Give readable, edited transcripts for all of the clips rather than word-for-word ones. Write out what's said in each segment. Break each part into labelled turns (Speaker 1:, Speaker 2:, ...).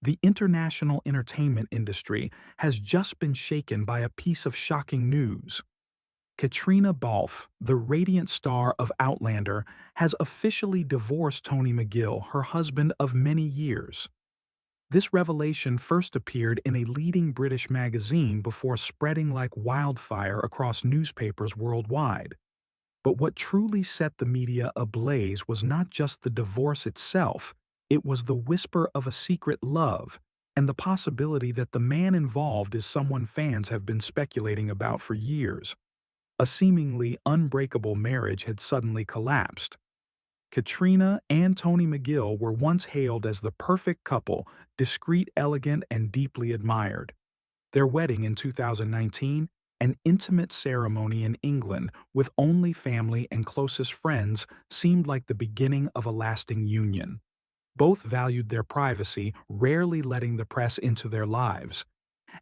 Speaker 1: The international entertainment industry has just been shaken by a piece of shocking news. Caitriona Balfe, the radiant star of Outlander, has officially divorced Tony McGill, her husband of many years. This revelation first appeared in a leading British magazine before spreading like wildfire across newspapers worldwide. But what truly set the media ablaze was not just the divorce itself, it was the whisper of a secret love and the possibility that the man involved is someone fans have been speculating about for years. A seemingly unbreakable marriage had suddenly collapsed. Caitriona and Tony McGill were once hailed as the perfect couple, discreet, elegant, and deeply admired. Their wedding in 2019, an intimate ceremony in England with only family and closest friends, seemed like the beginning of a lasting union. Both valued their privacy, rarely letting the press into their lives.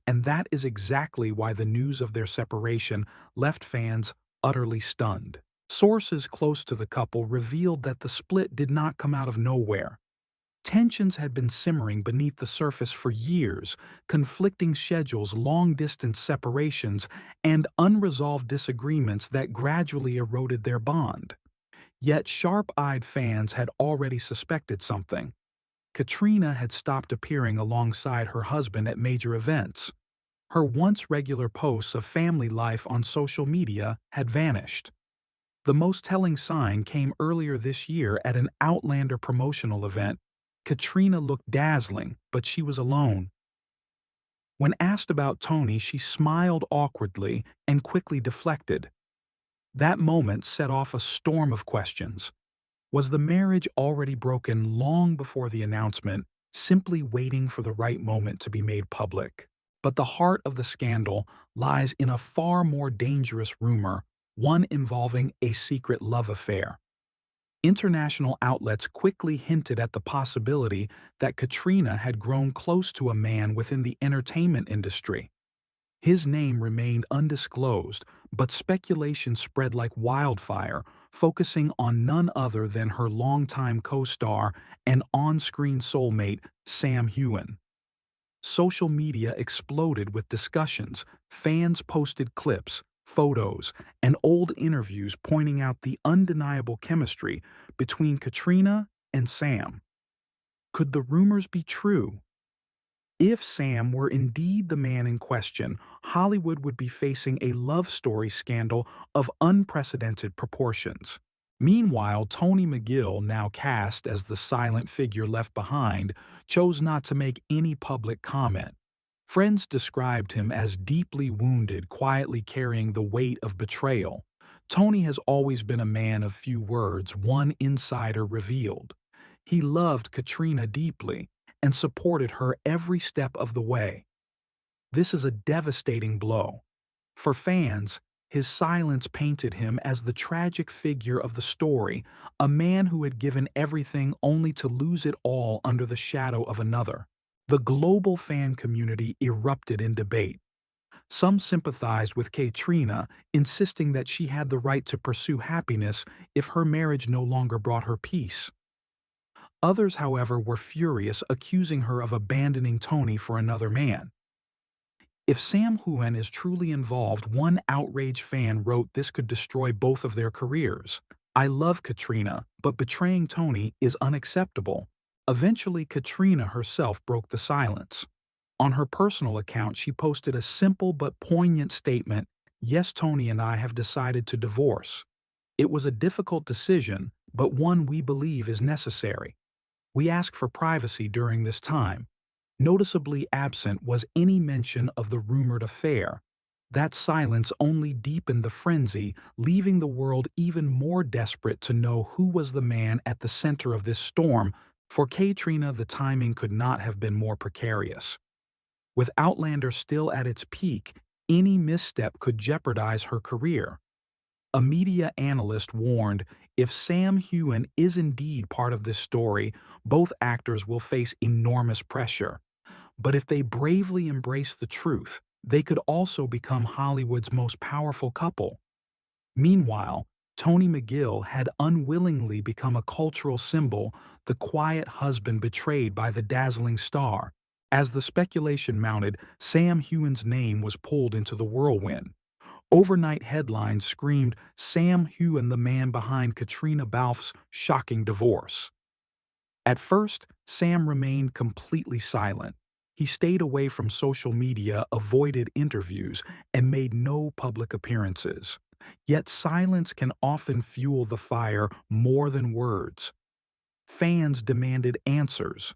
Speaker 1: And that is exactly why the news of their separation left fans utterly stunned. Sources close to the couple revealed that the split did not come out of nowhere. Tensions had been simmering beneath the surface for years, conflicting schedules, long-distance separations, and unresolved disagreements that gradually eroded their bond. Yet sharp-eyed fans had already suspected something. Caitriona had stopped appearing alongside her husband at major events. Her once regular posts of family life on social media had vanished. The most telling sign came earlier this year at an Outlander promotional event. Caitriona looked dazzling, but she was alone. When asked about Tony, she smiled awkwardly and quickly deflected. That moment set off a storm of questions. Was the marriage already broken long before the announcement, simply waiting for the right moment to be made public? But the heart of the scandal lies in a far more dangerous rumor, one involving a secret love affair. International outlets quickly hinted at the possibility that Caitriona had grown close to a man within the entertainment industry. His name remained undisclosed, but speculation spread like wildfire, focusing on none other than her longtime co-star and on-screen soulmate, Sam Heughan. Social media exploded with discussions. Fans posted clips, photos, and old interviews pointing out the undeniable chemistry between Caitriona and Sam. Could the rumors be true? If Sam were indeed the man in question, Hollywood would be facing a love story scandal of unprecedented proportions. Meanwhile, Tony McGill, now cast as the silent figure left behind, chose not to make any public comment. Friends described him as deeply wounded, quietly carrying the weight of betrayal. Tony has always been a man of few words, one insider revealed. He loved Caitriona deeply and supported her every step of the way. This is a devastating blow. For fans, his silence painted him as the tragic figure of the story, a man who had given everything only to lose it all under the shadow of another. The global fan community erupted in debate. Some sympathized with Caitriona, insisting that she had the right to pursue happiness if her marriage no longer brought her peace. Others, however, were furious, accusing her of abandoning Tony for another man. If Sam Heughan is truly involved, one outraged fan wrote this could destroy both of their careers. I love Caitriona, but betraying Tony is unacceptable. Eventually, Caitriona herself broke the silence. On her personal account, she posted a simple but poignant statement, "Yes, Tony and I have decided to divorce. It was a difficult decision, but one we believe is necessary. We ask for privacy during this time." Noticeably absent was any mention of the rumored affair. That silence only deepened the frenzy, leaving the world even more desperate to know who was the man at the center of this storm. For Caitriona, the timing could not have been more precarious. With Outlander still at its peak, any misstep could jeopardize her career. A media analyst warned, if Sam Heughan is indeed part of this story, both actors will face enormous pressure. But if they bravely embrace the truth, they could also become Hollywood's most powerful couple. Meanwhile, Tony McGill had unwillingly become a cultural symbol, the quiet husband betrayed by the dazzling star. As the speculation mounted, Sam Heughan's name was pulled into the whirlwind. Overnight headlines screamed, "Sam Heughan, the man behind Caitriona Balfe's shocking divorce." At first, Sam remained completely silent. He stayed away from social media, avoided interviews, and made no public appearances. Yet silence can often fuel the fire more than words. Fans demanded answers.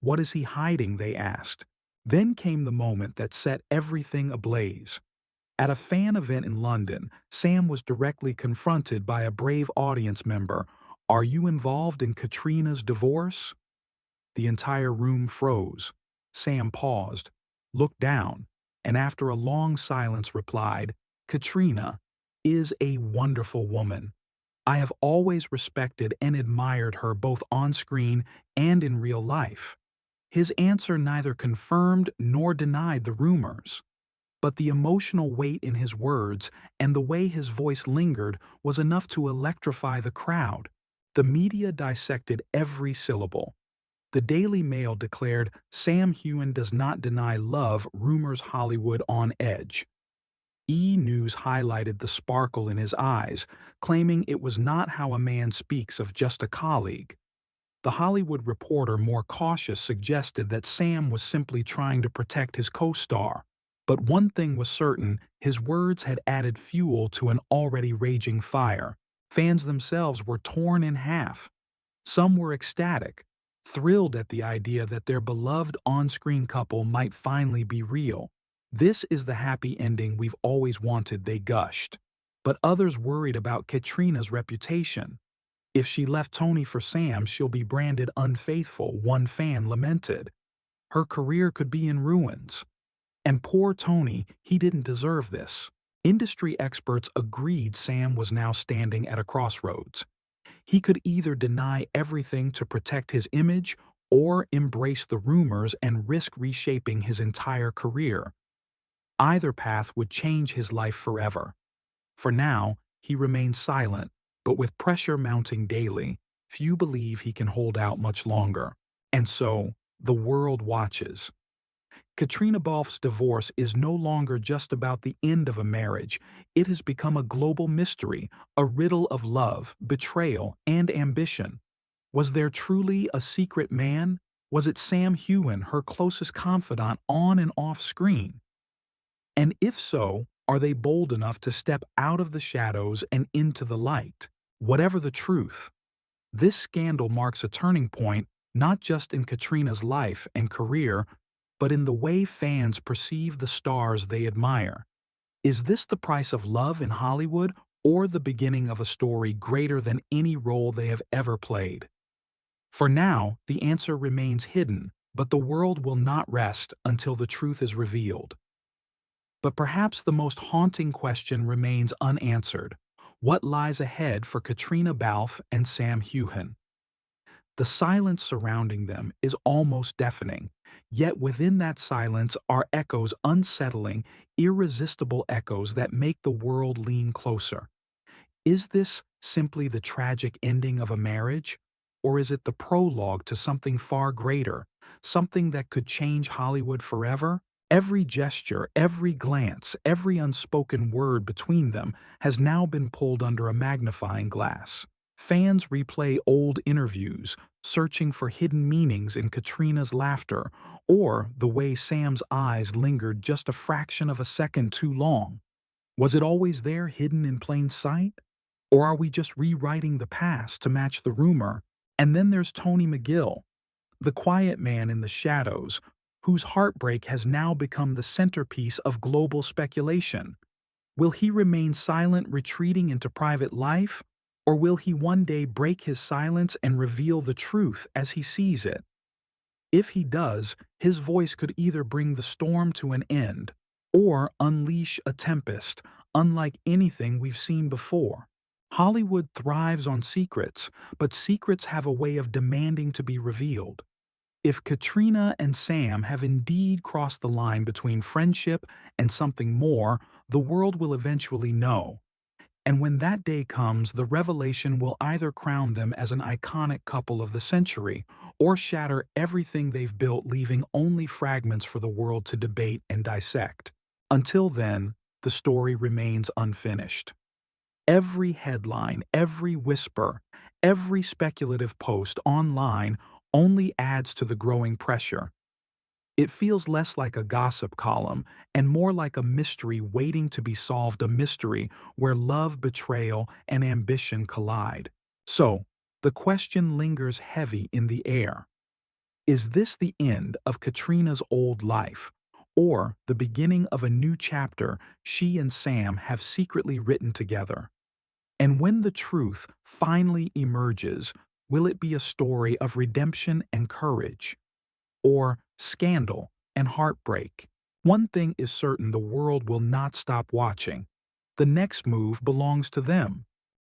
Speaker 1: "What is he hiding?" they asked. Then came the moment that set everything ablaze. At a fan event in London, Sam was directly confronted by a brave audience member. "Are you involved in Caitriona's divorce?" The entire room froze. Sam paused, looked down, and after a long silence replied, "Caitriona is a wonderful woman. I have always respected and admired her both on screen and in real life." His answer neither confirmed nor denied the rumors. But the emotional weight in his words and the way his voice lingered was enough to electrify the crowd. The media dissected every syllable. The Daily Mail declared, "Sam Heughan does not deny love, rumors Hollywood on edge." E! News highlighted the sparkle in his eyes, claiming it was not how a man speaks of just a colleague. The Hollywood Reporter, more cautious, suggested that Sam was simply trying to protect his co-star. But one thing was certain, his words had added fuel to an already raging fire. Fans themselves were torn in half. Some were ecstatic, thrilled at the idea that their beloved on-screen couple might finally be real. "This is the happy ending we've always wanted," they gushed. But others worried about Caitriona's reputation. "If she left Tony for Sam, she'll be branded unfaithful," one fan lamented. "Her career could be in ruins. And poor Tony, he didn't deserve this." Industry experts agreed Sam was now standing at a crossroads. He could either deny everything to protect his image or embrace the rumors and risk reshaping his entire career. Either path would change his life forever. For now, he remains silent, but with pressure mounting daily, few believe he can hold out much longer. And so, the world watches. Caitriona Balfe's divorce is no longer just about the end of a marriage. It has become a global mystery, a riddle of love, betrayal, and ambition. Was there truly a secret man? Was it Sam Heughan, her closest confidant on and off screen? And if so, are they bold enough to step out of the shadows and into the light? Whatever the truth, this scandal marks a turning point not just in Caitriona's life and career, but in the way fans perceive the stars they admire. Is this the price of love in Hollywood, or the beginning of a story greater than any role they have ever played? For now, the answer remains hidden, but the world will not rest until the truth is revealed. But perhaps the most haunting question remains unanswered. What lies ahead for Caitriona Balfe and Sam Heughan? The silence surrounding them is almost deafening, yet within that silence are echoes, unsettling, irresistible echoes that make the world lean closer. Is this simply the tragic ending of a marriage? Or is it the prologue to something far greater, something that could change Hollywood forever? Every gesture, every glance, every unspoken word between them has now been pulled under a magnifying glass. Fans replay old interviews, searching for hidden meanings in Caitriona's laughter or the way Sam's eyes lingered just a fraction of a second too long. Was it always there, hidden in plain sight? Or are we just rewriting the past to match the rumor? And then there's Tony McGill, the quiet man in the shadows, whose heartbreak has now become the centerpiece of global speculation. Will he remain silent, retreating into private life? Or will he one day break his silence and reveal the truth as he sees it? If he does, his voice could either bring the storm to an end or unleash a tempest, unlike anything we've seen before. Hollywood thrives on secrets, but secrets have a way of demanding to be revealed. If Caitriona and Sam have indeed crossed the line between friendship and something more, the world will eventually know. And when that day comes, the revelation will either crown them as an iconic couple of the century or shatter everything they've built, leaving only fragments for the world to debate and dissect. Until then, the story remains unfinished. Every headline, every whisper, every speculative post online only adds to the growing pressure. It feels less like a gossip column and more like a mystery waiting to be solved, a mystery where love, betrayal, and ambition collide. So, the question lingers heavy in the air. Is this the end of Caitriona's old life, or the beginning of a new chapter she and Sam have secretly written together? And when the truth finally emerges, will it be a story of redemption and courage, or scandal and heartbreak? One thing is certain: the world will not stop watching. The next move belongs to them.